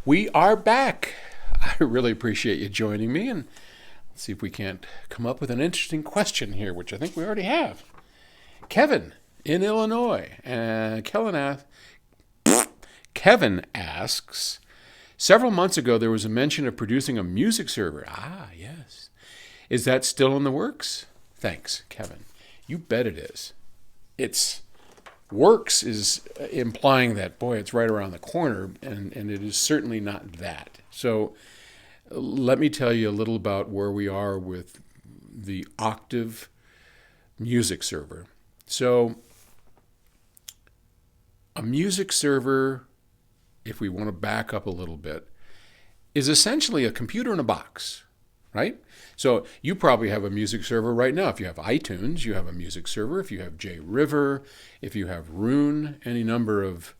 We are back. I really appreciate you joining me, and let's see if we can't come up with an interesting question here, which I think we already have. Kevin in Illinois. Kevin asks, several months ago there was a mention of producing a music server. Ah, yes. Is that still in the works? Thanks, Kevin. You bet it is. It's works is implying that, boy, it's right around the corner, and it is certainly not that. So let me tell you a little about where we are with the Octave music server. So a music server, if we want to back up a little bit, is essentially a computer in a box, right? So you probably have a music server right now. If you have iTunes, you have a music server. If you have JRiver, if you have Rune, any number of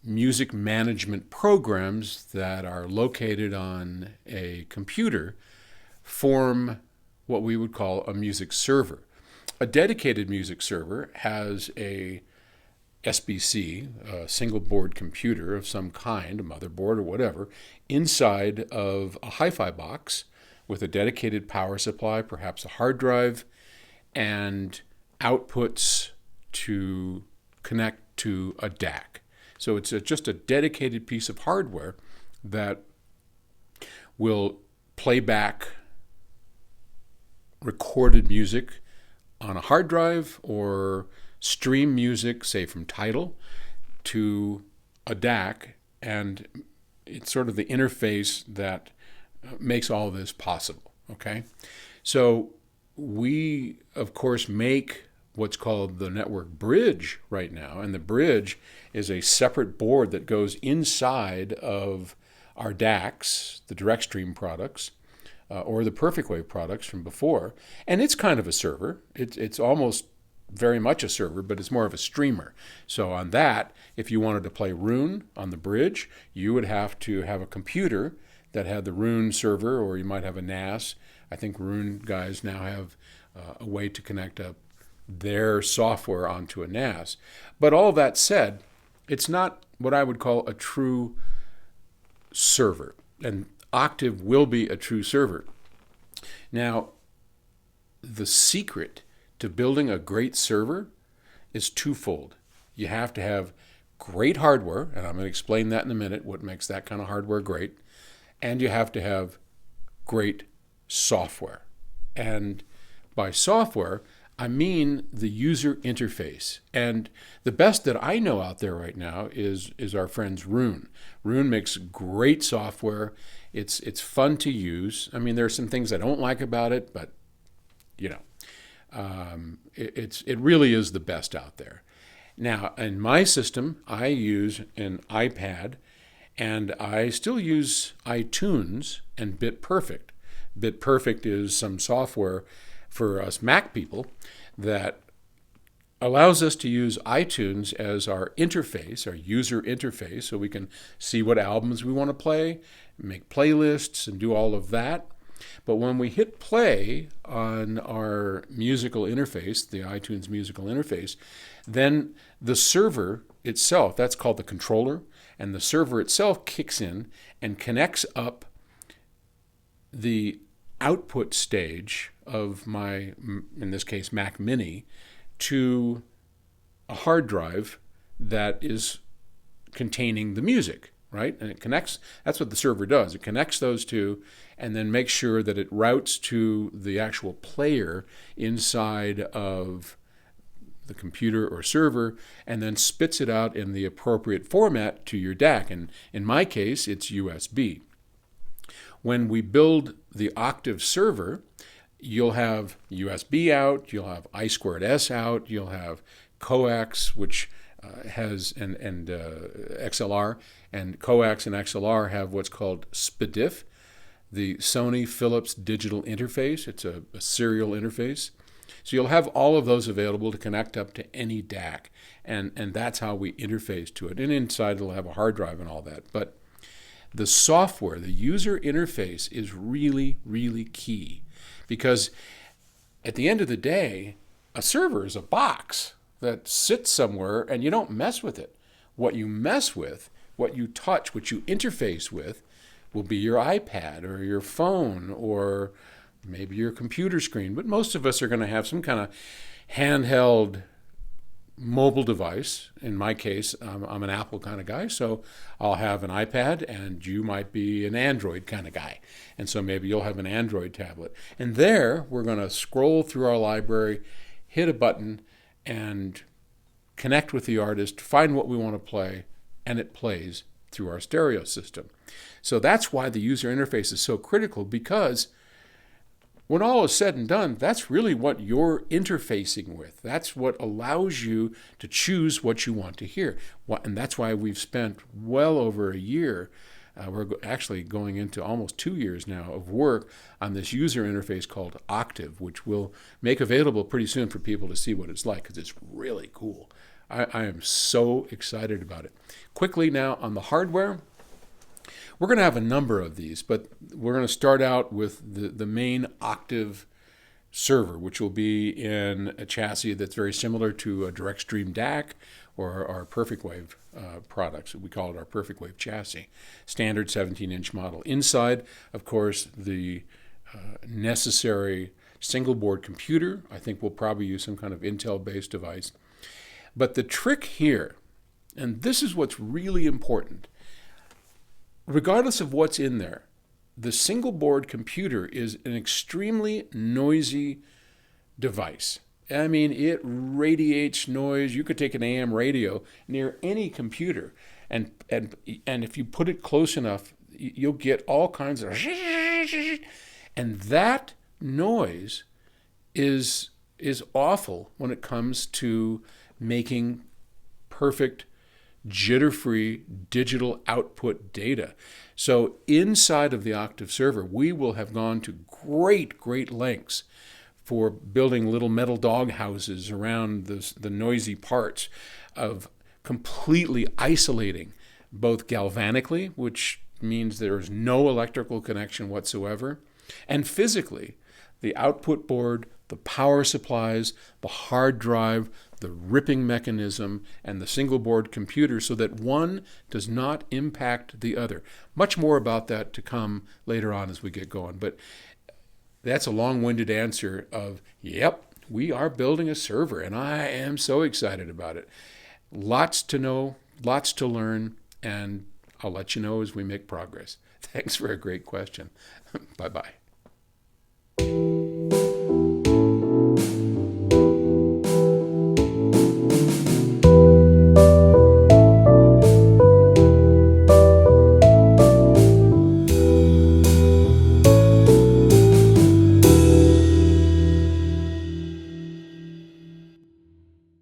music management programs that are located on a computer form what we would call a music server. A dedicated music server has a SBC, a single board computer of some kind, a motherboard or whatever, inside of a hi-fi box with a dedicated power supply, perhaps a hard drive, and outputs to connect to a DAC. So it's just a dedicated piece of hardware that will play back recorded music on a hard drive or stream music, say from Tidal, to a DAC, and it's sort of the interface that makes all of this possible, okay? So we, of course, make what's called the network bridge right now, and the bridge is a separate board that goes inside of our DACs, the direct stream products, or the Perfect Wave products from before, and it's kind of a server. It's almost very much a server, but it's more of a streamer. So on that, if you wanted to play Rune on the bridge, you would have to have a computer that had the Rune server, or you might have a NAS. I think Rune guys now have a way to connect up their software onto a NAS. But all that said, it's not what I would call a true server, and Octave will be a true server. Now, the secret to building a great server is twofold. You have to have great hardware, and I'm going to explain that in a minute, what makes that kind of hardware great, and you have to have great software. And by software, I mean the user interface. And the best that I know out there right now is our friends Rune. Rune makes great software. It's fun to use. I mean, there are some things I don't like about it, but you know, it really is the best out there. Now, in my system, I use an iPad, and I still use iTunes and BitPerfect. BitPerfect is some software for us Mac people that allows us to use iTunes as our interface, our user interface, so we can see what albums we want to play, make playlists, and do all of that. But when we hit play on our musical interface, the iTunes musical interface, then the server itself, that's called the controller, and the server itself kicks in and connects up the output stage of my, in this case, Mac Mini, to a hard drive that is containing the music, right? And it connects, that's what the server does. It connects those two and then makes sure that it routes to the actual player inside of the computer or server, and then spits it out in the appropriate format to your DAC. And in my case, it's USB. When we build the Octave server, you'll have USB out, you'll have I2S out, you'll have coax, which has and XLR, and coax and XLR have what's called SPDIF, the Sony Philips digital interface. It's a serial interface. So you'll have all of those available to connect up to any DAC, and that's how we interface to it. And inside it'll have a hard drive and all that. But the software, the user interface is really, really key, because at the end of the day, a server is a box that sits somewhere and you don't mess with it. What you mess with what you touch, what you interface with, will be your iPad or your phone or maybe your computer screen. But most of us are going to have some kind of handheld mobile device. In my case, I'm an Apple kind of guy, so I'll have an iPad, and you might be an Android kind of guy. And so maybe you'll have an Android tablet. And there, we're going to scroll through our library, hit a button, and connect with the artist, find what we want to play, and it plays through our stereo system. So that's why the user interface is so critical, because when all is said and done, that's really what you're interfacing with. That's what allows you to choose what you want to hear. And that's why we've spent well over a year, we're actually going into almost 2 years now of work on this user interface called Octave, which we'll make available pretty soon for people to see what it's like, because it's really cool. I am so excited about it. Quickly now on the hardware. We're going to have a number of these, but we're going to start out with the main Octave server, which will be in a chassis that's very similar to a direct stream DAC or our Perfect Wave products. We call it our Perfect Wave chassis, standard 17-inch model. Inside, of course, the necessary single board computer. I think we'll probably use some kind of Intel-based device. But the trick here, and this is what's really important, regardless of what's in there, the single board computer is an extremely noisy device. I mean, it radiates noise. You could take an AM radio near any computer, and if you put it close enough, you'll get all kinds of, and that noise is awful when it comes to making perfect jitter-free digital output data. So inside of the Octave server, we will have gone to great lengths for building little metal dog houses around the noisy parts, of completely isolating both galvanically, which means there's no electrical connection whatsoever, and physically, the output board, the power supplies, the hard drive, the ripping mechanism, and the single board computer, so that one does not impact the other. Much more about that to come later on as we get going. But that's a long-winded answer of, yep, we are building a server, and I am so excited about it. Lots to know, lots to learn, and I'll let you know as we make progress. Thanks for a great question. Bye-bye.